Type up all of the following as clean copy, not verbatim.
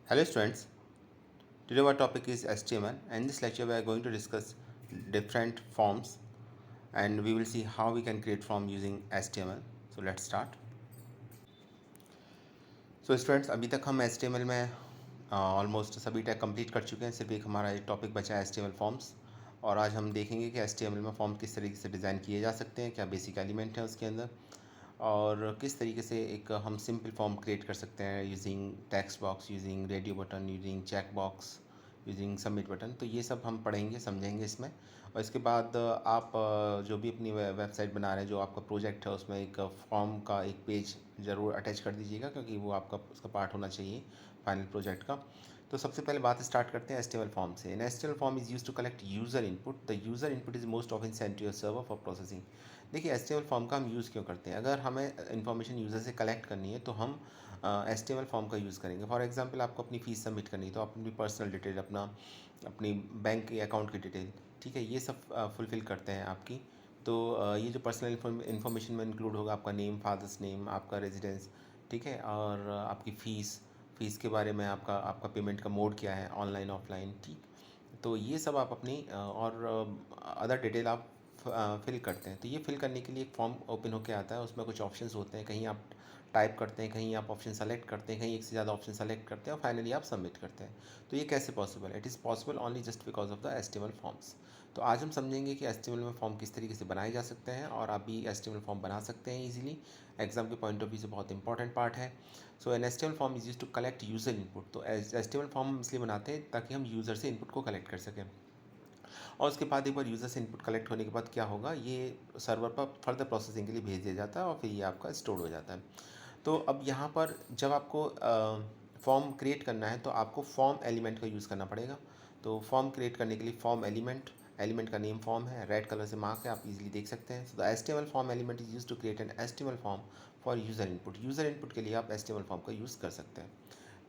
Hello students, today our topic is HTML and in this lecture we are going to discuss different forms and we will see how we can create form using HTML. So let's start. So students, अभी तक हम HTML में almost सभी tag complete कर चुके हैं। सिर्फ एक हमारा एक टॉपिक बचा है HTML फॉर्म्स और आज हम देखेंगे कि HTML में फॉर्म किस तरीके से डिज़ाइन किए जा सकते हैं, क्या बेसिक एलिमेंट है उसके अंदर और किस तरीके से एक हम सिंपल फॉर्म क्रिएट कर सकते हैं using text box, using radio button, using check box, using submit button. तो ये सब हम पढ़ेंगे, समझेंगे इसमें। और इसके बाद आप जो भी अपनी वेबसाइट बना रहे हैं, जो आपका प्रोजेक्ट है, उसमें एक फॉर्म का एक पेज ज़रूर अटैच कर दीजिएगा क्योंकि वो आपका उसका पार्ट होना चाहिए फाइनल प्रोजेक्ट का। तो सबसे पहले बात स्टार्ट करते हैं HTML फॉर्म से। An HTML form is use to collect user input. The user input is most often send to your server for processing. देखिए HTML फॉर्म का हम यूज़ क्यों करते हैं? अगर हमें इन्फॉर्मेशन यूज़र से कलेक्ट करनी है तो हम HTML फॉर्म का यूज़ करेंगे। फॉर एग्जांपल आपको अपनी फ़ीस सबमिट करनी है तो आप अपनी पर्सनल डिटेल, अपनी बैंक के अकाउंट की डिटेल, ठीक है, ये सब फुलफ़िल करते हैं आपकी। तो ये जो पर्सनल इन्फॉर्मेशन में इंक्लूड होगा आपका नेम, फादर्स नेम, आपका रेजिडेंस, ठीक है, और आपकी फ़ीस के बारे में आपका आपका पेमेंट का मोड क्या है, ऑनलाइन ऑफलाइन, ठीक। तो ये सब आप अपनी और अदर डिटेल आप फिल करते हैं। तो ये फिल करने के लिए एक फॉर्म ओपन होकर आता है, उसमें कुछ ऑप्शंस होते हैं। कहीं आप टाइप करते हैं, कहीं आप ऑप्शन सेलेक्ट करते हैं, कहीं एक से ज़्यादा ऑप्शन सेलेक्ट करते हैं और फाइनली आप सबमिट करते हैं। तो ये कैसे पॉसिबल है? It is possible only just because of the HTML forms. तो आज हम समझेंगे कि HTML में फॉर्म किस तरीके से बनाए जा सकते हैं और आप भी HTML फॉर्म बना सकते हैं ईजिली। एग्जाम के पॉइंट ऑफ व्यू से बहुत इंपॉर्टेंट पार्ट है। So an HTML form is use to collect user input. तो HTML फॉर्म हम इसलिए बनाते हैं ताकि हम यूज़र से इनपुट को कलेक्ट कर सकें और उसके बाद एक बार यूज़र से इनपुट कलेक्ट होने के बाद क्या होगा, ये सर्वर पर फर्दर प्रोसेसिंग के लिए भेज दिया जाता है और फिर ये आपका स्टोर हो जाता है। तो अब यहाँ पर जब आपको फॉर्म क्रिएट करना है तो आपको फॉर्म एलिमेंट का यूज़ करना पड़ेगा। तो फॉर्म क्रिएट करने के लिए फॉर्म एलिमेंट, एलिमेंट का नेम फॉर्म है, रेड कलर से मार्क है, आप इजीली देख सकते हैं। So the HTML form element is use to create an HTML form for user input. User input के लिए आप HTML फॉर्म का यूज़ कर सकते हैं।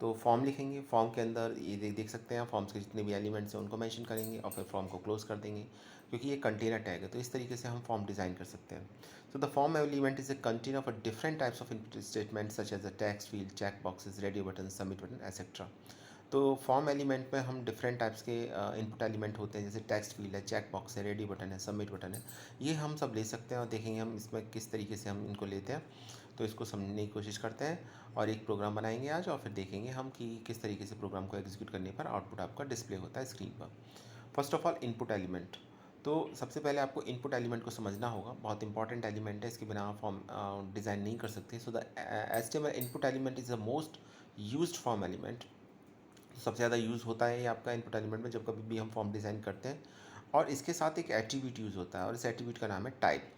तो फॉर्म लिखेंगे, फॉर्म के अंदर ये देख सकते हैं, फॉर्म्स के जितने भी एलिमेंट्स हैं उनको मेंशन करेंगे और फिर फॉर्म को क्लोज कर देंगे क्योंकि ये कंटेनर टैग है। तो इस तरीके से हम फॉर्म डिज़ाइन कर सकते हैं। So the form element is a container for different types of input statements such as the text field, check boxes, radio button, submit button, etc. तो फॉर्म एलिमेंट में हम डिफरेंट टाइप्स के input element होते हैं, जैसे text field है, check box है, radio button है, सबमिट बटन है। ये हम सब ले सकते हैं और देखेंगे हम इसमें किस तरीके से हम इनको लेते हैं। तो इसको समझने की कोशिश करते हैं और एक प्रोग्राम बनाएंगे आज और फिर देखेंगे हम कि किस तरीके से प्रोग्राम को एग्जीक्यूट करने पर आउटपुट आपका डिस्प्ले होता है स्क्रीन पर। First of all input element. तो सबसे पहले आपको इनपुट एलिमेंट को समझना होगा, बहुत इंपॉर्टेंट एलिमेंट है, इसके बिना आप फॉर्म डिज़ाइन नहीं कर सकते। सो the HTML input element is the most used form element. सबसे ज़्यादा यूज़ होता है ये आपका इनपुट एलिमेंट में जब कभी भी हम फॉर्म डिज़ाइन करते हैं। और इसके साथ एक एट्रीब्यूट यूज़ होता है और इस एट्रीब्यूट का नाम है टाइप।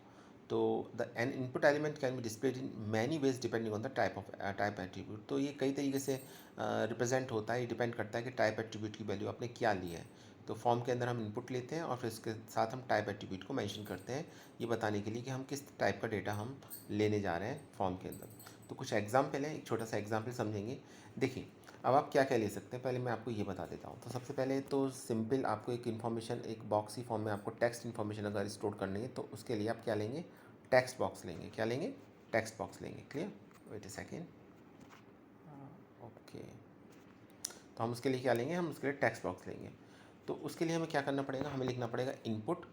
तो the N input element can be displayed in many ways depending on the type attribute. तो ये कई तरीके से रिप्रेजेंट होता है, ये डिपेंड करता है कि टाइप एट्रीब्यूट की वैल्यू आपने क्या ली है। तो फॉर्म के अंदर हम इनपुट लेते हैं और फिर इसके साथ हम टाइप एट्रीब्यूट को मेंशन करते हैं, ये बताने के लिए कि हम किस टाइप का डेटा हम लेने जा रहे हैं फॉर्म के अंदर। तो कुछ एग्जाम्पल है, एक छोटा सा एग्जाम्पल समझेंगे। देखिए अब आप क्या क्या ले सकते हैं, पहले मैं आपको ये बता देता हूँ। तो सबसे पहले तो सिंपल आपको एक इन्फॉर्मेशन, एक बॉक्स की फॉर्म में आपको टेक्स्ट इन्फॉर्मेशन अगर स्टोर करनी है तो उसके लिए आप क्या लेंगे, टेक्स्ट बॉक्स लेंगे। क्या लेंगे? टेक्स्ट बॉक्स लेंगे। क्लियर? वेट ए सेकेंड। ओके, तो हम उसके लिए क्या लेंगे, हम उसके लिए टेक्स्ट बॉक्स लेंगे। तो उसके लिए हमें क्या करना पड़ेगा, हमें लिखना पड़ेगा input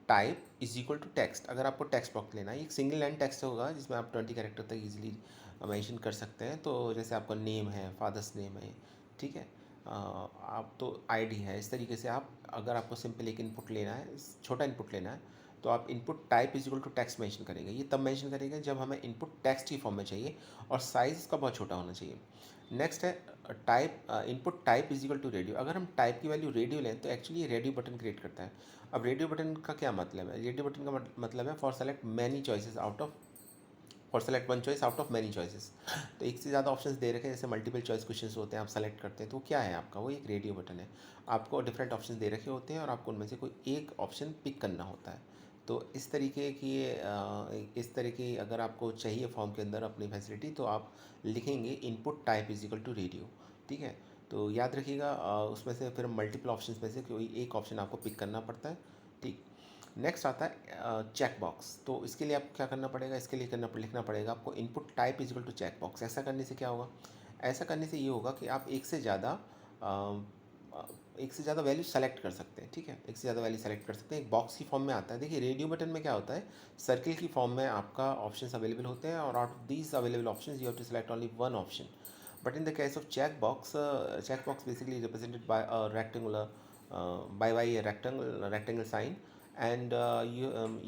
type is equal to text. अगर आपको टेक्स्ट बॉक्स लेना है, एक सिंगल लाइन टेक्स्ट होगा जिसमें आप 20 कैरेक्टर तक इजीली मेंशन कर सकते हैं। तो जैसे आपका नेम है, फादर्स नेम है, ठीक है, आप तो आईडी है, इस तरीके से आप, अगर आपको सिंपल एक इनपुट लेना है, छोटा इनपुट लेना है, तो आप input type is equal to text mention करेंगे। ये तब मेंशन करेंगे जब हमें इनपुट टेक्स्ट की फॉर्म में चाहिए और साइज़ इसका बहुत छोटा होना चाहिए। नेक्स्ट है type, input type is equal to radio. अगर हम टाइप की वैल्यू रेडियो लें तो एक्चुअली ये रेडियो बटन क्रिएट करता है। अब रेडियो बटन का क्या मतलब है? रेडियो बटन का मतलब है for select many choices out of, for select one choice out of many choices. तो एक से ज़्यादा ऑप्शंस दे रखे हैं, जैसे मल्टीपल चॉइस क्वेश्चंस होते हैं, आप सेलेक्ट करते हैं, तो क्या है आपका, वो एक रेडियो बटन है। आपको डिफरेंट ऑप्शन दे रखे होते हैं और आपको उनमें से कोई एक ऑप्शन पिक करना होता है। तो इस तरीके की इस तरह की अगर आपको चाहिए फॉर्म के अंदर अपनी फैसिलिटी, तो आप लिखेंगे input type is equal to radio. ठीक है, तो याद रखिएगा उसमें से फिर मल्टीपल ऑप्शन में से कोई एक ऑप्शन आपको पिक करना पड़ता है। ठीक, नेक्स्ट आता है चेक बॉक्स। तो इसके लिए आपको क्या करना पड़ेगा, इसके लिए लिखना पड़ेगा आपको input type is equal to check box. ऐसा करने से क्या होगा, ऐसा करने से ये होगा कि आप एक से ज़्यादा वैल्यू सेलेक्ट कर सकते हैं, ठीक है, एक से ज़्यादा वैल्यू सेलेक्ट कर सकते हैं। एक बॉक्स की फॉर्म में आता है। देखिए रेडियो बटन में क्या होता है, सर्किल की फॉर्म में आपका ऑप्शंस अवेलेबल होते हैं और out of these available options you have to select only one option. But in the case of checkbox basically represented by a rectangular by a rectangle sign, and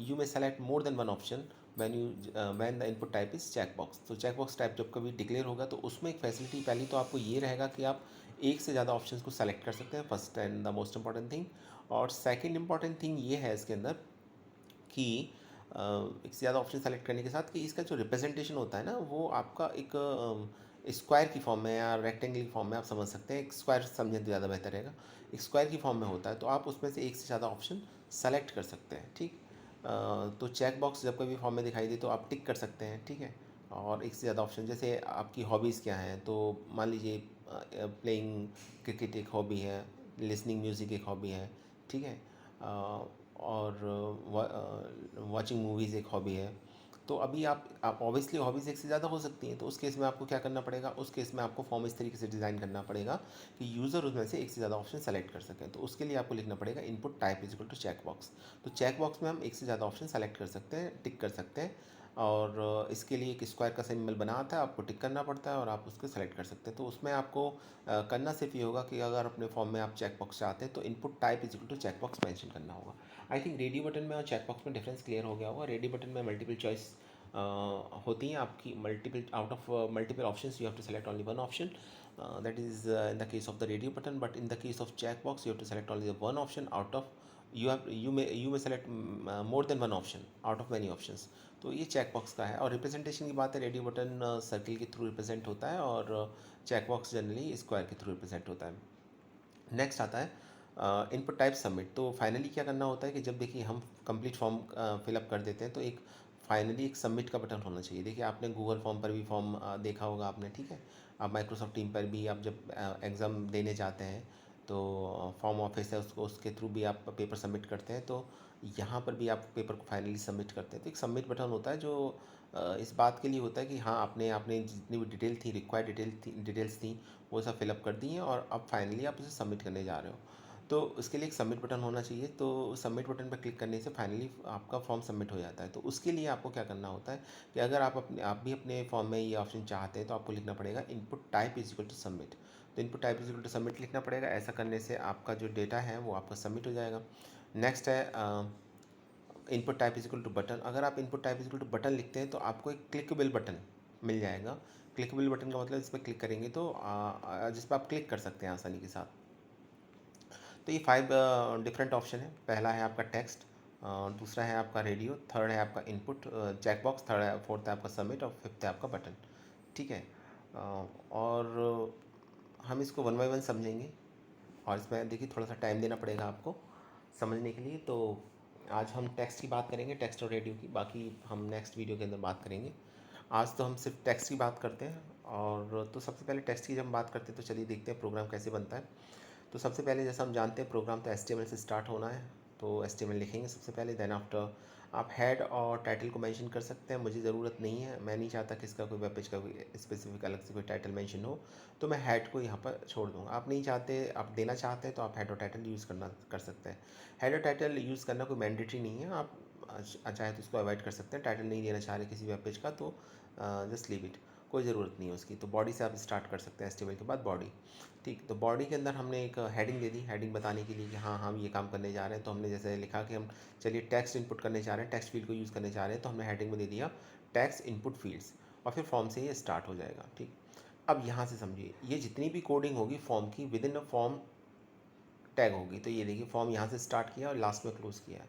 you may select more than one option when the input type is checkbox. तो checkbox type जब कभी declare होगा तो उसमें एक facility पहली तो आपको ये रहेगा कि आप एक से ज़्यादा ऑप्शंस को सेलेक्ट कर सकते हैं, first and the most important thing. और सेकंड इंपॉर्टेंट थिंग ये है इसके अंदर कि एक से ज़्यादा ऑप्शन सेलेक्ट करने के साथ कि इसका जो रिप्रेजेंटेशन होता है ना वो आपका एक स्क्वायर की फॉर्म में या रेक्टेंगल की फॉर्म में, आप समझ सकते हैं, एक स्क्वायर समझें तो ज़्यादा बेहतर रहेगा, एक स्क्वायर की फॉर्म में होता है। तो आप उसमें से एक से ज़्यादा ऑप्शन सेलेक्ट कर सकते हैं, ठीक। तो चेक बॉक्स जब कभी फॉर्म में दिखाई दे तो आप टिक कर सकते हैं, ठीक है। और एक से ज़्यादा ऑप्शन, जैसे आपकी हॉबीज़ क्या हैं, तो मान लीजिए प्लेइंग क्रिकेट एक हॉबी है, लिसनिंग म्यूज़िक एक हॉबी है, ठीक है, और वॉचिंग मूवीज़ एक हॉबी है। तो अभी आप ऑब्वियसली हॉबीज़ एक से ज़्यादा हो सकती हैं, तो उस केस में आपको क्या करना पड़ेगा, उस केस में आपको फॉर्म इस तरीके से डिज़ाइन करना पड़ेगा कि यूज़र उसमें से एक से ज़्यादा ऑप्शन सेलेक्ट कर सकें। तो उसके लिए आपको लिखना पड़ेगा input type is equal to check box. तो चेक बॉक्स में हम एक से ज़्यादा ऑप्शन सेलेक्ट कर सकते हैं, टिक कर सकते हैं, और इसके लिए एक स्क्वायर का सिंबल बना आता है, आपको टिक करना पड़ता है और आप उसको सेलेक्ट कर सकते हैं। तो उसमें आपको करना सिर्फ ये होगा कि अगर अपने फॉर्म में आप चेक बॉक्स चाहते हैं तो input type is equal to check box mention करना होगा। आई थिंक रेडियो बटन में और चेक बॉक्स में डिफरेंस क्लियर हो गया होगा। रेडियो बटन में मल्टीपल चॉइस होती हैं आपकी, multiple out of multiple options you have to select only one option, that is in the case of the radio button. But in the case of checkbox you have to select only the one option out of, you may select more than one option out of many options. तो ये check box का है। और representation की बात है, radio button circle के through represent होता है और चेक बॉक्स जनरली स्क्वायर के थ्रू रिप्रेजेंट होता है। नेक्स्ट आता है इनपुट टाइप सबमिट। तो फाइनली क्या करना होता है कि जब देखिए हम कंप्लीट फॉर्म फिलअप कर देते हैं तो एक फाइनली एक सबमिट का बटन होना चाहिए। देखिए आपने गूगल फॉर्म पर भी फॉर्म देखा होगा आपने, ठीक है। आप माइक्रोसॉफ्ट टीम पर भी आप जब एग्ज़ाम देने जाते हैं तो फॉर्म ऑफिस है, उसको उसके थ्रू भी आप पेपर सबमिट करते हैं। तो यहाँ पर भी आप पेपर को फाइनली सबमिट करते हैं तो एक सबमिट बटन होता है जो इस बात के लिए होता है कि हाँ आपने आपने जितनी भी डिटेल थी, रिक्वायर्ड डिटेल्स थी, वो सब फिलअप कर दी हैं और अब फाइनली आप उसे सबमिट करने जा रहे हो। तो उसके लिए एक सबमिट बटन होना चाहिए। तो सबमिट बटन पर क्लिक करने से फाइनली आपका फॉर्म सबमिट हो जाता है। तो उसके लिए आपको क्या करना होता है कि अगर आप भी अपने फॉर्म में ये ऑप्शन चाहते हैं तो आपको लिखना पड़ेगा input type is equal to submit. तो input type is equal to submit लिखना पड़ेगा। ऐसा करने से आपका जो डेटा है वो आपका सबमिट हो जाएगा। नेक्स्ट है input type is equal to button. अगर आप input type is equal to button लिखते हैं तो आपको एक क्लिकेबल बटन मिल जाएगा। क्लिकेबल बटन का मतलब इस पर क्लिक करेंगे तो जिस पर आप क्लिक कर सकते हैं आसानी के साथ। तो ये 5 डिफरेंट ऑप्शन है। पहला है आपका टेक्स्ट, दूसरा है आपका रेडियो, थर्ड है आपका इनपुट चेक बॉक्स, थर्ड है फोर्थ है आपका सबमिट और फिफ्थ है आपका बटन, ठीक है। और हम इसको वन बाय वन समझेंगे और इसमें देखिए थोड़ा सा टाइम देना पड़ेगा आपको समझने के लिए। तो आज हम टेक्स्ट की बात करेंगे, टेक्स्ट और रेडियो की, बाकी हम नेक्स्ट वीडियो के अंदर बात करेंगे। आज तो हम सिर्फ टेक्स्ट की बात करते हैं। और तो सबसे पहले टेक्स्ट की जब हम बात करते हैं तो चलिए देखते हैं प्रोग्राम कैसे बनता है। तो सबसे पहले जैसा हम जानते हैं प्रोग्राम तो HTML से स्टार्ट होना है। तो HTML लिखेंगे सबसे पहले, देन आफ्टर आप हेड और टाइटल को मेंशन कर सकते हैं। मुझे ज़रूरत नहीं है, मैं नहीं चाहता कि इसका कोई वेब पेज का कोई स्पेसिफिक अलग से कोई टाइटल मेंशन हो, तो मैं हेड को यहाँ पर छोड़ दूँगा। आप नहीं चाहते, आप देना चाहते हैं तो आप हेड और टाइटल यूज़ कर सकते हैं। हेड और टाइटल यूज़ करना कोई मैंडेटरी नहीं है, आप चाहे तो इसको अवॉइड कर सकते हैं। टाइटल नहीं देना चाह रहे किसी वेब पेज का तो जस्ट लीव इट, कोई ज़रूरत नहीं है उसकी। तो बॉडी से आप स्टार्ट कर सकते हैं, HTML के बाद बॉडी, ठीक। तो बॉडी के अंदर हमने एक हेडिंग दे दी, हेडिंग बताने के लिए कि हाँ हम ये काम करने जा रहे हैं। तो हमने जैसे लिखा कि हम चलिए टेक्स्ट इनपुट करने जा रहे हैं, टेक्स्ट फील्ड को यूज़ करने जा रहे हैं, तो हमने हेडिंग में दे दिया टेक्स्ट इनपुट फील्ड्स, और फिर फॉर्म से ये स्टार्ट हो जाएगा, ठीक। अब यहाँ से समझिए, ये जितनी भी कोडिंग होगी फॉर्म की with in a form tag होगी। तो ये देखिए फॉर्म यहाँ से स्टार्ट किया और लास्ट में क्लोज किया है,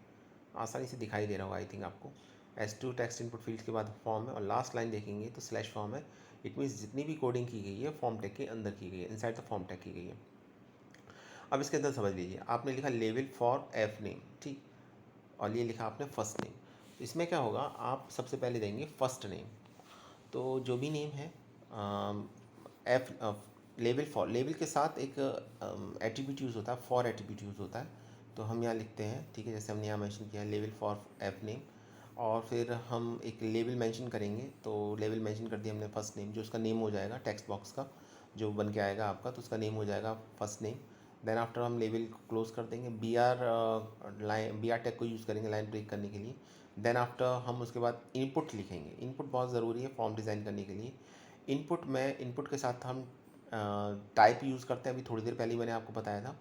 आसानी से दिखाई दे रहा होगा आई थिंक आपको। S2 टेक्स्ट इनपुट फील्ड के बाद फॉर्म है और लास्ट लाइन देखेंगे तो स्लैश फॉर्म है। इट मीन्स जितनी भी कोडिंग की गई है फॉर्म टैग के अंदर की गई है, इनसाइड द फॉर्म टैग की गई है। अब इसके अंदर समझ लीजिए, आपने लिखा लेवल फॉर एफ नेम, ठीक, और ये लिखा आपने फर्स्ट नेम। तो इसमें क्या होगा, आप सबसे पहले देंगे फर्स्ट नेम। तो जो भी नेम है एफ लेवल फॉर, लेवल के साथ एक एट्रीब्यूट यूज़ होता है, फॉर एट्रीब्यूट यूज़ होता है। तो हम यहाँ लिखते हैं, ठीक है, जैसे हमने यहाँ मेंशन किया लेवल फॉर एफ नेम, और फिर हम एक लेवल मेंशन करेंगे। तो लेवल मेंशन कर दिया हमने फर्स्ट नेम, जो उसका नेम हो जाएगा टेक्स्ट बॉक्स का। जो बन के आएगा आपका, तो उसका नेम हो जाएगा फर्स्ट नेम। देन आफ्टर हम लेबल को क्लोज कर देंगे, बी आर टैग को यूज़ करेंगे लाइन ब्रेक करने के लिए। देन आफ्टर हम उसके बाद इनपुट लिखेंगे। इनपुट बहुत ज़रूरी है फॉर्म डिज़ाइन करने के लिए। इनपुट के साथ हम टाइप यूज़ करते हैं, अभी थोड़ी देर पहले ही मैंने आपको बताया था।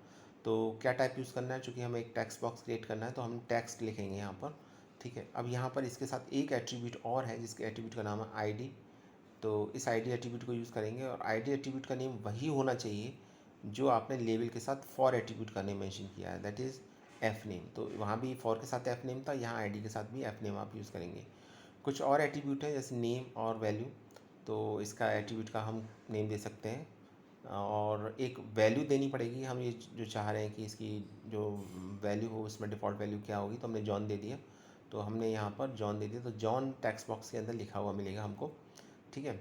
तो क्या टाइप यूज़ करना है, चूँकि हमें एक टेक्स्ट बॉक्स क्रिएट करना है तो हम टेक्स्ट लिखेंगे यहाँ पर, ठीक है। अब यहाँ पर इसके साथ एक एट्रीब्यूट और है जिसके एट्रीब्यूट का नाम है आईडी। तो इस आईडी एट्रीब्यूट को यूज़ करेंगे, और आईडी एट्रीब्यूट का नेम वही होना चाहिए जो आपने लेबल के साथ फॉर एट्रीब्यूट का नेम मेंशन किया है, दैट इज़ एफ नेम। तो वहाँ भी फॉर के साथ एफ नेम था, यहाँ आईडी के साथ भी एफ नेम आप यूज़ करेंगे। कुछ और एट्रीब्यूट है जैसे नेम और वैल्यू, तो इसका एट्रीब्यूट का हम नेम दे सकते हैं, और एक वैल्यू देनी पड़ेगी। हम ये जो चाह रहे हैं कि इसकी जो वैल्यू हो उसमें डिफ़ॉल्ट वैल्यू क्या होगी, तो हमने जॉन दे दिया, तो हमने यहाँ पर जॉन दे दिया, तो जॉन टेक्स्ट बॉक्स के अंदर लिखा हुआ मिलेगा हमको, ठीक है।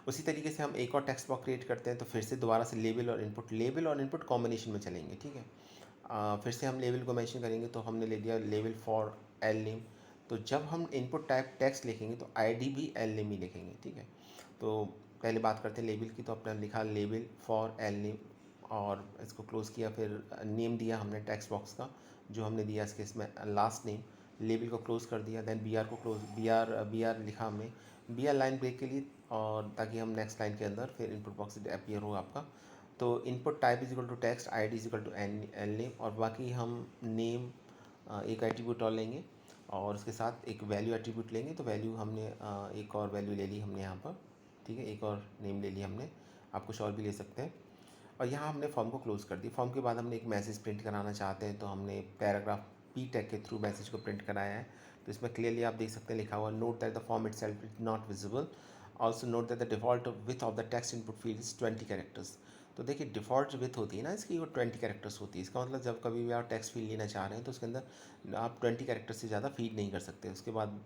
उसी तरीके से हम एक और टेक्स्ट बॉक्स क्रिएट करते हैं, तो फिर से दोबारा से लेबल और इनपुट कॉम्बिनेशन में चलेंगे, ठीक है। फिर से हम लेबल को मेंशन करेंगे, तो हमने ले दिया लेबल फॉर एल नेम। तो जब हम इनपुट टाइप टेक्स्ट लिखेंगे तो आईडी भी एल नेम ही लिखेंगे, ठीक है। तो पहले बात करते हैं लेबल की, तो अपना लिखा लेबल फॉर एल नेम, और इसको क्लोज़ किया, फिर नेम दिया हमने टेक्स्ट बॉक्स का जो हमने दिया इसके इसमें लास्ट नेम। लेबल को क्लोज़ कर दिया, देन बी आर को क्लोज बी आर लिखा हमने, बी आर लाइन ब्रेक के लिए, और ताकि हम नेक्स्ट लाइन के अंदर फिर इनपुट बॉक्स अपीयर हो आपका। तो input type is equal to text, ID is equal to L name, और बाकी हम नेम एक एट्रीब्यूट और लेंगे, और उसके साथ एक वैल्यू एट्रीब्यूट लेंगे। तो वैल्यू हमने एक और वैल्यू ले ली हमने यहाँ पर, ठीक है, एक और नेम ले लिया हमने, आप कुछ और भी ले सकते हैं। और यहाँ हमने फॉर्म को क्लोज कर दी। फॉर्म के बाद हमने एक मैसेज प्रिंट कराना चाहते हैं, तो हमने पैराग्राफ पी टैग के थ्रू मैसेज को प्रिंट कराया है। तो इसमें क्लियरली आप देख सकते हैं लिखा हुआ, note that the form it self is not visible, also note that the default width of the text input field is 20 characters. तो देखिए डिफ़ॉल्ट विथ होती है ना इसकी, वो 20 कैरेक्टर्स होती है। इसका मतलब जब कभी भी आप टेक्स्ट फील्ड लेना चाह रहे हैं तो उसके अंदर आप 20 कैरेक्टर्स से ज़्यादा फीड नहीं कर सकते। उसके बाद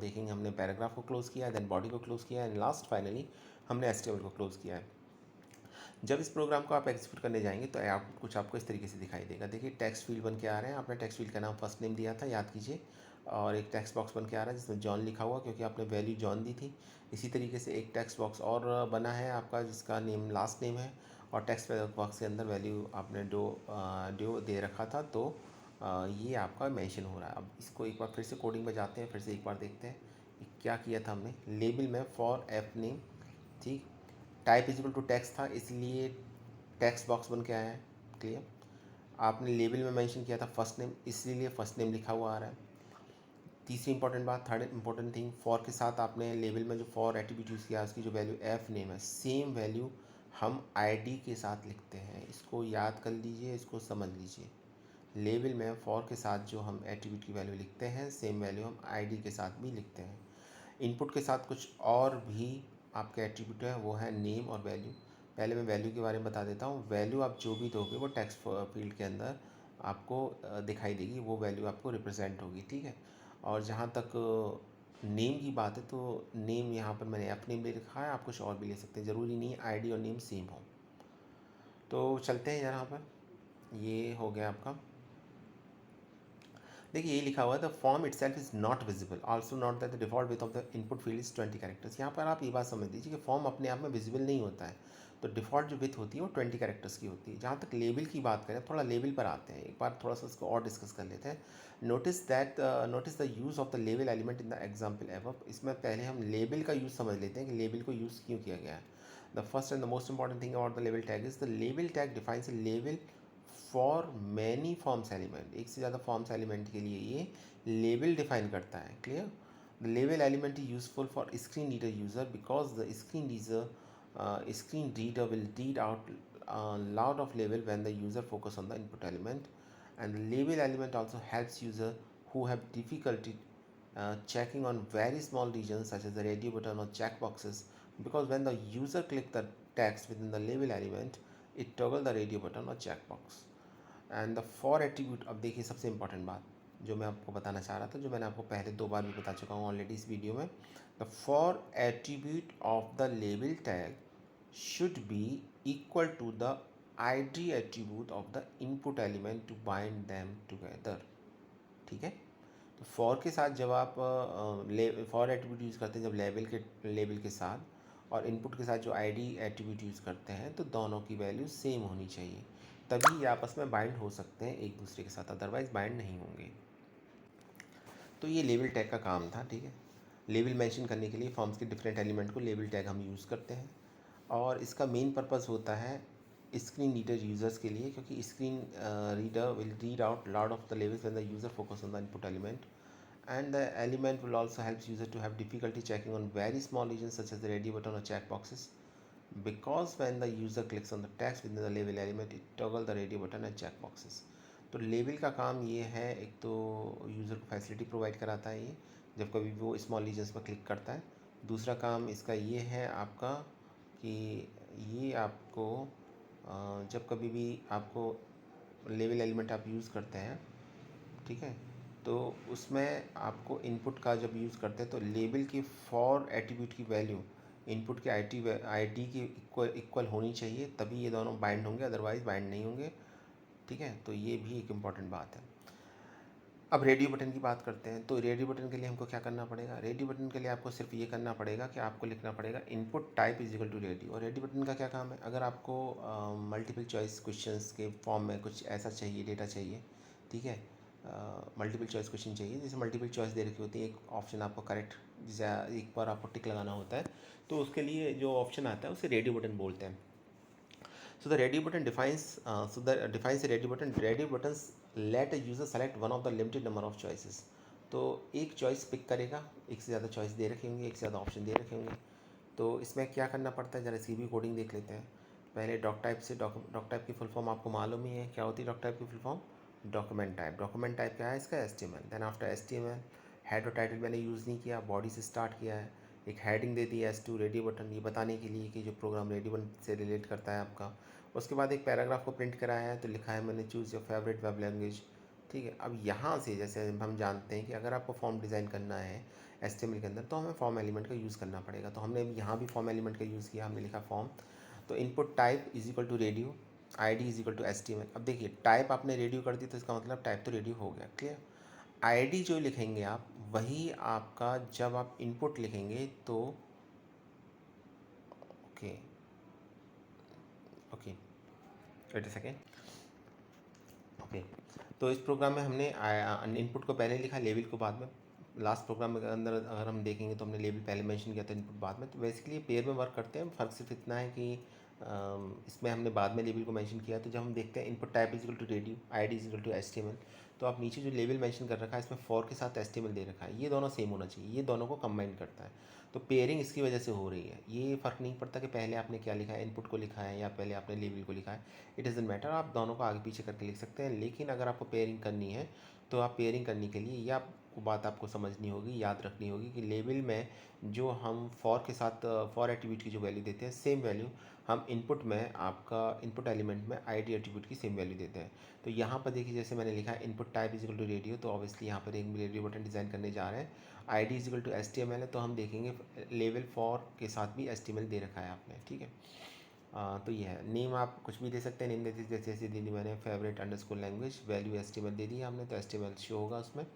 देखेंगे हमने पैराग्राफ को क्लोज़ किया है, देन बॉडी को क्लोज़ किया है, एंड लास्ट फाइनली हमने एचटीएमएल को क्लोज़ किया है। जब इस प्रोग्राम को आप एग्जीक्यूट करने जाएंगे तो आप कुछ आपको इस तरीके से दिखाई देगा। देखिए टेक्स्ट फील्ड बन के आ रहे हैं, आपने टेक्स्ट फील्ड का नाम फर्स्ट नेम दिया था, याद कीजिए, और एक टेक्स्ट बॉक्स बन के आ रहा है जिसमें जॉन लिखा हुआ, क्योंकि आपने वैल्यू जॉन दी थी। इसी तरीके से एक टेक्स्ट बॉक्स और बना है आपका जिसका नेम लास्ट नेम है, और टेक्स्ट बॉक्स के अंदर वैल्यू आपने डो दे रखा था। तो ये आपका मेंशन हो रहा है। अब इसको एक बार फिर से कोडिंग में जाते हैं, फिर से एक बार देखते हैं कि क्या किया था हमने। लेबल में फॉर एफ नेम, ठीक, टाइप इजिकल टू टेक्स्ट था इसलिए टेक्स्ट बॉक्स बन के आया है, क्लियर। आपने लेबल में मेंशन किया था फर्स्ट नेम, इसीलिए फर्स्ट नेम लिखा हुआ आ रहा है। तीसरी इंपॉर्टेंट बात, थर्ड इंपॉर्टेंट थिंग, फॉर के साथ आपने लेबल में जो फॉर एट्रीब्यूट यूज़ किया उसकी जो वैल्यू एफ नेम है, सेम वैल्यू हम आईडी के साथ लिखते हैं। इसको याद कर लीजिए, इसको समझ लीजिए। लेबल में फॉर के साथ जो हम एट्रीब्यूट की वैल्यू लिखते हैं, सेम वैल्यू हम आईडी के साथ भी लिखते हैं। इनपुट के साथ कुछ और भी आपके एट्रीब्यूट है, वो है नेम और वैल्यू। पहले मैं वैल्यू के बारे में बता देता हूँ। वैल्यू आप जो भी दोगे वो टेक्स्ट फील्ड के अंदर आपको दिखाई देगी, वो वैल्यू आपको रिप्रेजेंट होगी, ठीक है। और जहाँ तक नेम की बात है, तो नेम यहाँ पर मैंने एफ नेम ले रखा है, आप कुछ और भी ले सकते हैं, ज़रूरी नहीं आईडी और नेम सेम हो। तो चलते हैं यहाँ पर, ये हो गया आपका। देखिए ये लिखा हुआ है, the form it self is not visible, also not that the default width of the input field is 20 characters. यहाँ पर आप ये बात समझ लीजिए कि फॉर्म अपने आप में विजिबल नहीं होता है, तो डिफ़ॉल्ट जो विथ होती है वो 20 कैरेक्टर्स की होती है। जहाँ तक लेबल की बात करें, थोड़ा लेबल पर आते हैं, एक बार थोड़ा सा इसको और डिस्कस कर लेते हैं। Notice the use of the label element in the example above. इसमें पहले हम लेबल का यूज़ समझ लेते हैं कि लेबल को यूज़ क्यों किया गया है। The first and the most important thing about the label tag is the label tag defines A label for many forms element. एक से ज़्यादा फॉर्म्स एलिमेंट के लिए ये लेबल डिफाइन करता है, clear. The label element is useful for screen reader user because the screen reader will read out lot of label when the user focus on the input element, and the label element also helps user who have difficulty checking on very small regions such as the radio button or check boxes, because when the user click the text within the label element it toggle the radio button or check box। And the for attribute, अब देखिए सबसे important बात जो मैं आपको बताना चाह रहा था, जो मैंने आपको पहले 2 बार भी बता चुका हूँ ऑलरेडी इस वीडियो में। The for attribute of the label tag should be equal to the ID attribute of the input element to bind them together, ठीक है। तो फॉर के साथ जब आप फॉर एट्रीब्यूट यूज़ करते हैं जब लेबल के साथ, और इनपुट के साथ जो आईडी एट्रीब्यूट यूज़ करते हैं, तो दोनों की वैल्यू सेम होनी चाहिए, तभी ये आपस में बाइंड हो सकते हैं एक दूसरे के साथ, अदरवाइज़ बाइंड नहीं होंगे। तो ये लेबल टैग का काम था, ठीक है। लेबल मेंशन करने के लिए फॉर्म्स के डिफरेंट एलिमेंट को लेबल टैग हम यूज़ करते हैं, और इसका मेन पर्पस होता है स्क्रीन रीडर यूज़र्स के लिए, क्योंकि screen reader will read out lot of the labels when the user focus on the input element, and the element will also help user to have difficulty checking on very small regions such as the radio button or check boxes, because when the user clicks on the text within the label element it toggle the radio button and check boxes। तो label का काम ये है, एक तो user को facility provide कराता है ये जब कभी वो स्मॉल रीजन्स पर क्लिक करता है। दूसरा काम इसका ये है आपका कि ये आपको जब कभी भी आपको लेबल एलिमेंट आप यूज़ करते हैं, ठीक है, तो उसमें आपको इनपुट का जब यूज़ करते हैं तो लेबल की फॉर एट्रीब्यूट की वैल्यू इनपुट के आईडी की इक्वल होनी चाहिए, तभी ये दोनों बाइंड होंगे, अदरवाइज़ बाइंड नहीं होंगे, ठीक है। तो ये भी एक इम्पॉर्टेंट बात है। अब रेडियो बटन की बात करते हैं। तो रेडियो बटन के लिए हमको क्या करना पड़ेगा? रेडियो बटन के लिए आपको सिर्फ ये करना पड़ेगा कि आपको लिखना पड़ेगा input type is equal to radio. और रेडियो बटन का क्या काम है? अगर आपको मल्टीपल चॉइस क्वेश्चंस के फॉर्म में कुछ ऐसा चाहिए, डेटा चाहिए, ठीक है, मल्टीपल चॉइस क्वेश्चन चाहिए, जैसे मल्टीपल चॉइस दे रखी होती है, एक ऑप्शन आपको करेक्ट, जैसे एक बार आपको टिक लगाना होता है, तो उसके लिए जो ऑप्शन आता है उसे रेडियो बटन बोलते हैं। So the radio button defines a radio button. Radio buttons let a user select one of the limited number of choices. तो एक चॉइस पिक करेगा, एक से ज़्यादा चॉइस दे रखे होंगे, एक से ज़्यादा ऑप्शन दे रखे होंगे। तो इसमें क्या करना पड़ता है, ज़रा इसकी भी कोडिंग देख लेते हैं। पहले डॉक टाइप से, डॉक टाइप की फुल फॉर्म आपको मालूम ही है क्या होती है। डॉक टाइप की full form document type. Document type क्या है इसका? HTML। Then after HTML head और टाइटल मैंने यूज़ नहीं किया, बॉडी से स्टार्ट किया है। एक हेडिंग दे दी S2 रेडियो बटन, ये बताने के लिए कि जो प्रोग्राम रेडियो बटन से रिलेट करता है आपका। उसके बाद एक पैराग्राफ को प्रिंट कराया है, तो लिखा है मैंने choose your favourite web language, ठीक है। अब यहाँ से जैसे हम जानते हैं कि अगर आपको फॉर्म डिज़ाइन करना है HTML के अंदर, तो हमें फॉर्म एलिमेंट का यूज़ करना पड़ेगा। तो हमने यहाँ भी फॉर्म एलिमेंट का यूज़ किया, हमने लिखा फॉर्म। तो input type is equal to radio, ID is equal to HTML। अब देखिए टाइप आपने रेडियो कर दी, तो इसका मतलब टाइप तो रेडियो हो गया, क्लियर। ID जो लिखेंगे आप, वही आपका जब आप इनपुट लिखेंगे तो okay okay wait a second, okay. तो इस प्रोग्राम में हमने इनपुट को पहले लिखा, लेबल को बाद में। लास्ट प्रोग्राम के अंदर अगर हम देखेंगे तो हमने लेबल पहले मेंशन किया था, इनपुट बाद में। तो बेसिकली पेयर में वर्क करते हैं, फ़र्क सिर्फ इतना है कि इसमें हमने बाद में लेबल को मेंशन किया। तो जब हम देखते हैं input type is equal to radio, ID is equal to HTML, तो आप नीचे जो लेबल मेंशन कर रखा है इसमें फॉर के साथ HTML दे रखा है, ये दोनों सेम होना चाहिए, ये दोनों को कंबाइन करता है। तो पेयरिंग इसकी वजह से हो रही है। ये फ़र्क नहीं पड़ता कि पहले आपने क्या लिखा है, इनपुट को लिखा है या पहले आपने लेबल को लिखा है, इट डज़न्ट मैटर, आप दोनों को आगे पीछे करके लिख सकते हैं। लेकिन अगर आपको पेयरिंग करनी है, तो आप पेयरिंग करने के लिए यह आपको बात आपको समझनी होगी, याद रखनी होगी कि लेबल में जो हम फॉर के साथ फॉर एट्रीब्यूट की जो वैल्यू देते हैं, सेम वैल्यू हम इनपुट में, आपका इनपुट एलिमेंट में ID एट्रीब्यूट की सेम वैल्यू देते हैं। तो यहाँ पर देखिए, जैसे मैंने लिखा है input type is equal to radio, तो ऑब्वियसली यहाँ पर एक रेडियो बटन डिज़ाइन करने जा रहे हैं। ID is equal to HTML है, तो हम देखेंगे लेवल फॉर के साथ भी HTML दे रखा है आपने, ठीक है। तो ये है। नेम आप कुछ भी दे सकते हैं, नेम दे दीजिए, जैसे दे दी मैंने favourite underscore language, value HTML दे दी है हमने, तो HTML शो होगा उसमें।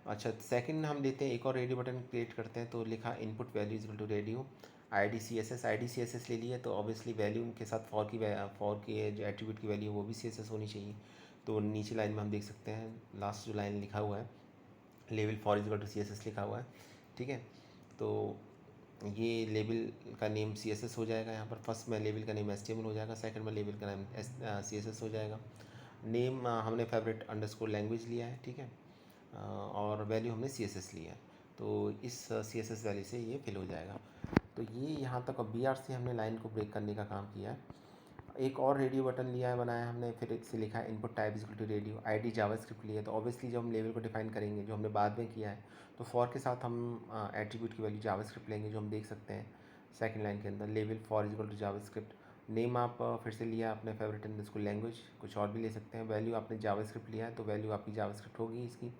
अच्छा, सेकंड हम देते हैं, एक और रेडियो बटन क्रिएट करते हैं, तो लिखा input value equal to radio, ID CSS ले लिया, तो ऑब्वियसली वैल्यू उनके साथ फॉर की जो एट्रीब्यूट की वैल्यू वो भी CSS होनी चाहिए। तो नीचे लाइन में हम देख सकते हैं, लास्ट जो लाइन लिखा हुआ है, लेवल फॉर इक्वल टू CSS लिखा हुआ है, ठीक है। तो ये लेबल का नेम CSS हो जाएगा। यहाँ पर फर्स्ट में लेबल का नेम HTML हो जाएगा, सेकंड में लेबल का नेम CSS हो जाएगा। नेम हमने फेवरेट अंडरस्कोर लैंग्वेज लिया है, ठीक है, और वैल्यू हमने CSS लिया है, तो इस CSS वैल्यू से ये फिल हो जाएगा। तो ये यहाँ तक BR से हमने लाइन को ब्रेक करने का काम किया है। एक और रेडियो बटन लिया है, बनाया हमने, फिर एक से लिखा है input type is equal to radio, ID JavaScript लिया है। तो ऑब्वियसली जब हम लेवल को डिफाइन करेंगे, जो हमने बाद में किया है, तो फॉर के साथ हम एट्रीब्यूट की वैल्यू जावास्क्रिप्ट लेंगे, जो हम देख सकते हैं सेकंड लाइन के अंदर, लेवल for is equal to JavaScript. Name आप फिर से लिया अपने फेवरेट अंडरस्कोर लैंग्वेज, कुछ और भी ले सकते हैं। वैल्यू आपने जावास्क्रिप्ट लिया है, तो वैल्यू आपकी जावास्क्रिप्ट होगी इसकी।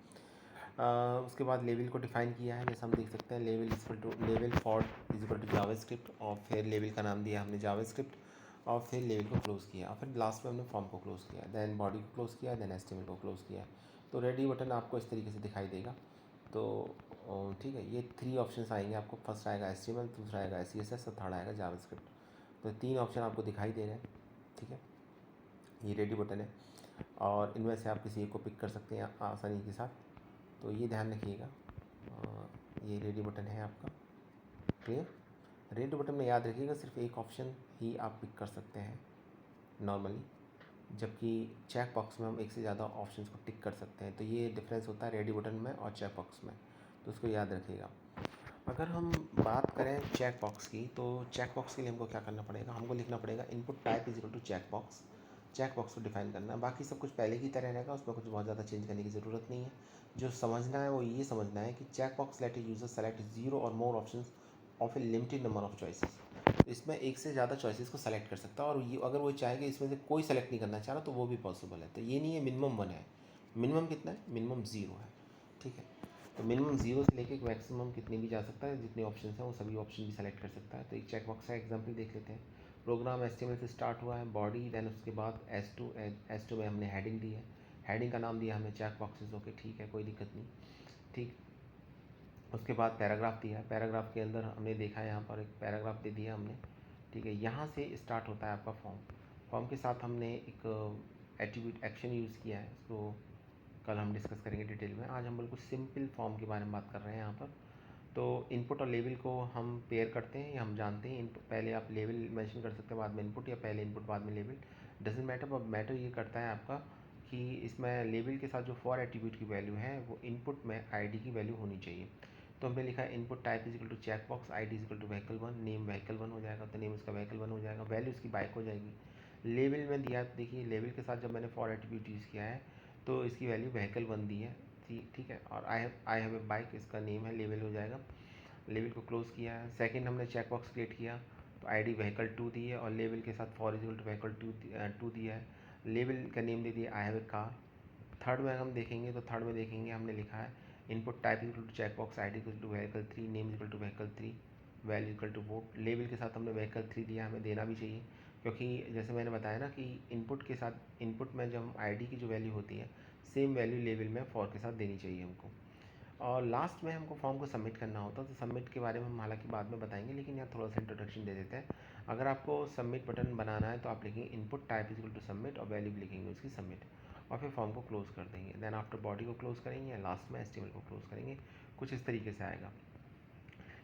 उसके बाद लेवल को डिफाइन किया है, जैसे हम देख सकते हैं, level is equal to level for is equal to JavaScript, और फिर लेवल का नाम दिया हमने जावास्क्रिप्ट, और फिर लेवल को क्लोज़ किया, और फिर लास्ट में हमने फॉर्म को क्लोज़ किया, देन बॉडी को क्लोज़ किया, देन HTML को क्लोज़ किया। तो रेडी बटन आपको इस तरीके से दिखाई देगा। तो और ठीक है, ये 3 ऑप्शंस आएंगे आपको। फर्स्ट आएगा HTML, दूसरा आएगा CSS और थर्ड आएगा जावास्क्रिप्ट। तो 3 ऑप्शन आपको दिखाई दे रहे हैं, ठीक है। ये रेडी बटन है और इनमें से आप किसी एक को पिक कर सकते हैं आसानी के साथ। तो ये ध्यान रखिएगा। ये रेडी बटन है आपका, क्लियर। रेडी बटन में याद रखिएगा सिर्फ एक ऑप्शन ही आप पिक कर सकते हैं नॉर्मली, जबकि चेक बॉक्स में हम एक से ज़्यादा ऑप्शंस को टिक कर सकते हैं। तो ये डिफरेंस होता है रेडी बटन में और चेक बॉक्स में, तो उसको याद रखिएगा। अगर हम बात करें चेक बॉक्स की, तो चेक बॉक्स के लिए हमको क्या करना पड़ेगा, हमको लिखना पड़ेगा input type is equal to check box. Check box को डिफाइन करना है, बाकी सब कुछ पहले की तरह रहेगा, उसमें कुछ बहुत ज़्यादा चेंज करने की ज़रूरत नहीं है। जो समझना है वो ये समझना है कि check box let user select 0 और more option of a limited number of choices. इसमें एक से ज़्यादा चॉइसेस को सेलेक्ट कर सकता है, और ये अगर वो चाहे कि इसमें से कोई सेलेक्ट नहीं करना चाह रहा तो वो भी पॉसिबल है। तो ये नहीं है मिनिमम 1 है, मिनिमम कितना है, मिनिमम 0 है, ठीक है। तो मिनिमम 0 से लेके मैक्सिमम कितने भी जा सकता है, जितने ऑप्शन हैं वो सभी ऑप्शन भी सेलेक्ट कर सकता है। तो एक चेक बॉक्स का एग्जांपल देख लेते हैं। प्रोग्राम HTML से स्टार्ट हुआ है, बॉडी, देन उसके बाद S2 में हमने हेडिंग दी है, हेडिंग का नाम दिया हमने चेक बॉक्सेस। ओके, ठीक है, कोई दिक्कत नहीं, ठीक। उसके बाद पैराग्राफ दिया, पैराग्राफ के अंदर हमने देखा है यहाँ पर एक पैराग्राफ दे दिया हमने, ठीक है। यहाँ से स्टार्ट होता है आपका फॉर्म। फॉर्म के साथ हमने एक एट्रीब्यूट एक्शन यूज़ किया है, उसको कल हम डिस्कस करेंगे डिटेल में। आज हम बिल्कुल सिंपल फॉर्म के बारे में बात कर रहे हैं यहाँ पर। तो इनपुट और लेबल को हम पेयर करते हैं, ये हम जानते हैं। पहले आप लेबल मेंशन कर सकते हैं, बाद में इनपुट, या पहले इनपुट बाद में लेबल, डजेंट मैटर। अब मैटर ये करता है आपका कि इसमें लेबल के साथ जो फॉर एट्रीब्यूट की वैल्यू है वो इनपुट में ID की वैल्यू होनी चाहिए। तो हमने लिखा है input type is equal to check box, ID is equal to vehicle 1, name vehicle 1 हो जाएगा, तो नेम उसका व्हीकल 1 हो जाएगा, वैल्यू उसकी बाइक हो जाएगी। लेबल में दिया, देखिए लेबल के साथ जब मैंने फॉर एट्रीब्यूट यूज़ किया है तो इसकी वैल्यू व्हीकल 1 दी है, ठीक है। और आई हैव ए बाइक, इसका नेम है, लेबल हो जाएगा। लेबल को क्लोज किया है। सेकंड हमने चेक बॉक्स क्रिएट किया, तो ID व्हीकल 2 दी है और लेबल के साथ for is equal to vehicle 2 दिया है। लेबल का नेम दे दिया I have a car. Third में हम देखेंगे, तो थर्ड में देखेंगे हमने लिखा है input type equal to check box, ID equal to vehicle 3, name equal to vehicle 3, value equal to vote. लेबल के साथ हमने व्हीकल 3 दिया, हमें देना भी चाहिए, क्योंकि जैसे मैंने बताया ना कि इनपुट के साथ, इनपुट में जब हम ID की जो वैल्यू होती है सेम वैल्यू लेबल में फॉर के साथ देनी चाहिए हमको। और लास्ट में हमको फॉर्म को सबमिट करना होता है। तो सबमिट के बारे में हम हालांकि बाद में बताएंगे, लेकिन यहाँ थोड़ा सा इंट्रोडक्शन दे देते हैं। अगर आपको सबमिट बटन बनाना है तो आप लिखेंगे input type is equal to submit और वैल्यू भी लिखेंगे उसकी सबमिट, और फिर फॉर्म को क्लोज कर देंगे। देन आफ्टर बॉडी को क्लोज करेंगे, लास्ट में HTML को क्लोज करेंगे। कुछ इस तरीके से आएगा।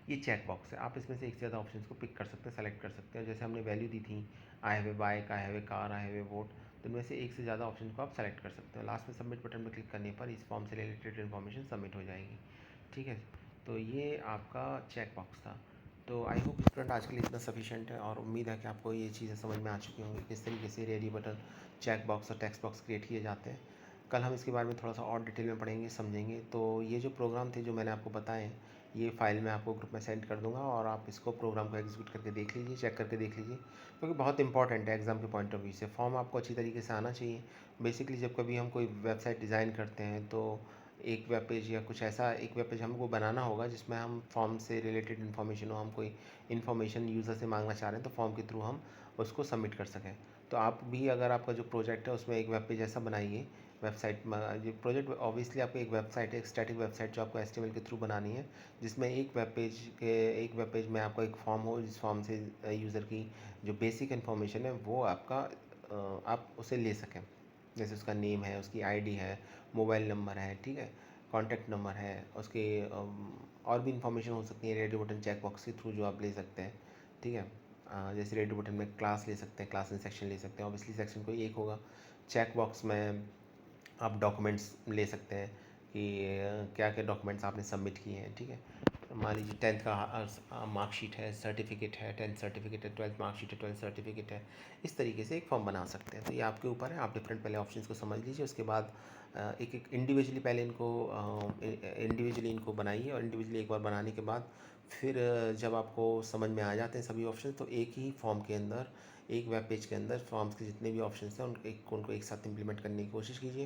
ये चेक बॉक्स है, आप इसमें से एक से ज़्यादा ऑप्शंस को पिक कर सकते हैं, सेलेक्ट कर सकते हैं। जैसे हमने वैल्यू दी थी आई have A bike, I have a car, I have A vote, तो इनमें से एक से ज़्यादा ऑप्शन को आप सेलेक्ट कर सकते हैं। लास्ट में सबमिट बटन पर क्लिक करने पर इस फॉर्म से रिलेटेड इन्फॉर्मेशन सबमिट हो जाएगी, ठीक है। तो ये आपका चेक बॉक्स था। तो आई होप स्टूडेंट आज के लिए इतना सफिशिएंट है, और उम्मीद है कि आपको ये चीज़ें समझ में आ चुकी होंगी किस तरीके से रेडी बटन, चेक बॉक्स और टेक्स्ट बॉक्स क्रिएट किए जाते हैं। कल हम इसके बारे में थोड़ा सा और डिटेल में पढ़ेंगे, समझेंगे। तो ये जो प्रोग्राम थे जो मैंने आपको बताए, ये फाइल मैं आपको ग्रुप में सेंड कर दूंगा, और आप इसको प्रोग्राम को एग्जीक्यूट करके देख लीजिए, चेक करके देख लीजिए, क्योंकि बहुत इंपॉर्टेंट है एग्ज़ाम के पॉइंट ऑफ व्यू से। फॉर्म आपको अच्छी तरीके से आना चाहिए। बेसिकली जब कभी हम कोई वेबसाइट डिज़ाइन करते हैं तो एक वेब पेज या कुछ ऐसा एक वेब पेज हमको बनाना होगा जिसमें हम फॉर्म से रिलेटेड इन्फॉर्मेशन हो, हम कोई इन्फॉर्मेशन यूज़र से मांगना चाह रहे हैं तो फॉर्म के थ्रू हम उसको सबमिट कर सकें। तो आप भी अगर आपका जो प्रोजेक्ट है उसमें एक वेब पेज ऐसा बनाइए, वेबसाइट जो प्रोजेक्ट ऑब्वियसली आपको एक वेबसाइट है, एक स्टैटिक वेबसाइट जो आपको HTML के थ्रू बनानी है, जिसमें एक वेब पेज में आपका एक फॉर्म हो, जिस फॉर्म से यूज़र की जो बेसिक इन्फॉर्मेशन है वो आपका आप उसे ले सकें। जैसे उसका नेम है, उसकी ID है, मोबाइल नंबर है, ठीक है, कॉन्टैक्ट नंबर है, उसके और भी इन्फॉर्मेशन हो सकती है रेडियो बटन चेक बॉक्स के थ्रू जो आप ले सकते हैं, ठीक है। जैसे रेडियो बटन में क्लास ले सकते हैं, क्लास एंड सेक्शन ले सकते हैं, ऑब्वियसली सेक्शन कोई एक होगा। चेक बॉक्स में आप डॉक्यूमेंट्स ले सकते हैं कि क्या क्या डॉक्यूमेंट्स आपने सबमिट किए हैं, ठीक है। मान लीजिए 10th का मार्कशीट है, सर्टिफिकेट है, 10th सर्टिफिकेट है, 12th मार्कशीट है, 12th सर्टिफिकेट है। इस तरीके से एक फॉर्म बना सकते हैं। तो ये आपके ऊपर है, आप डिफरेंट पहले ऑप्शंस को समझ लीजिए, उसके बाद एक एक इंडिविजुअली पहले इनको इंडिविजुअली इनको बनाइए, और इंडिविजुअली एक बार बनाने के बाद फिर जब आपको समझ में आ जाते हैं सभी ऑप्शन, तो एक ही फॉर्म के अंदर, एक वेब पेज के अंदर फॉर्म्स के जितने भी ऑप्शन हैं उनको एक साथ इम्प्लीमेंट करने की कोशिश कीजिए,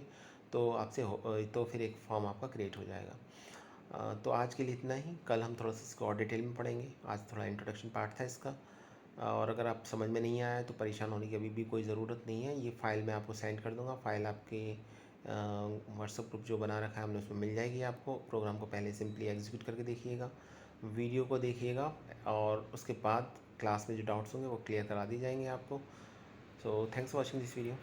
तो तो फिर एक फॉर्म आपका क्रिएट हो जाएगा। तो आज के लिए इतना ही। कल हम थोड़ा सा इसको और डिटेल में पढ़ेंगे। आज थोड़ा इंट्रोडक्शन पार्ट था इसका, और अगर आप समझ में नहीं आया तो परेशान होने की अभी भी कोई ज़रूरत नहीं है। ये फ़ाइल मैं आपको सेंड कर दूँगा, फ़ाइल आपके व्हाट्सएप ग्रुप जो बना रखा है हमने उसमें मिल जाएगी आपको। प्रोग्राम को पहले सिंपली एग्जीक्यूट करके देखिएगा, वीडियो को देखिएगा और उसके बाद क्लास में जो डाउट्स होंगे वो क्लियर करा दी जाएंगे आपको। So thanks for watching this video.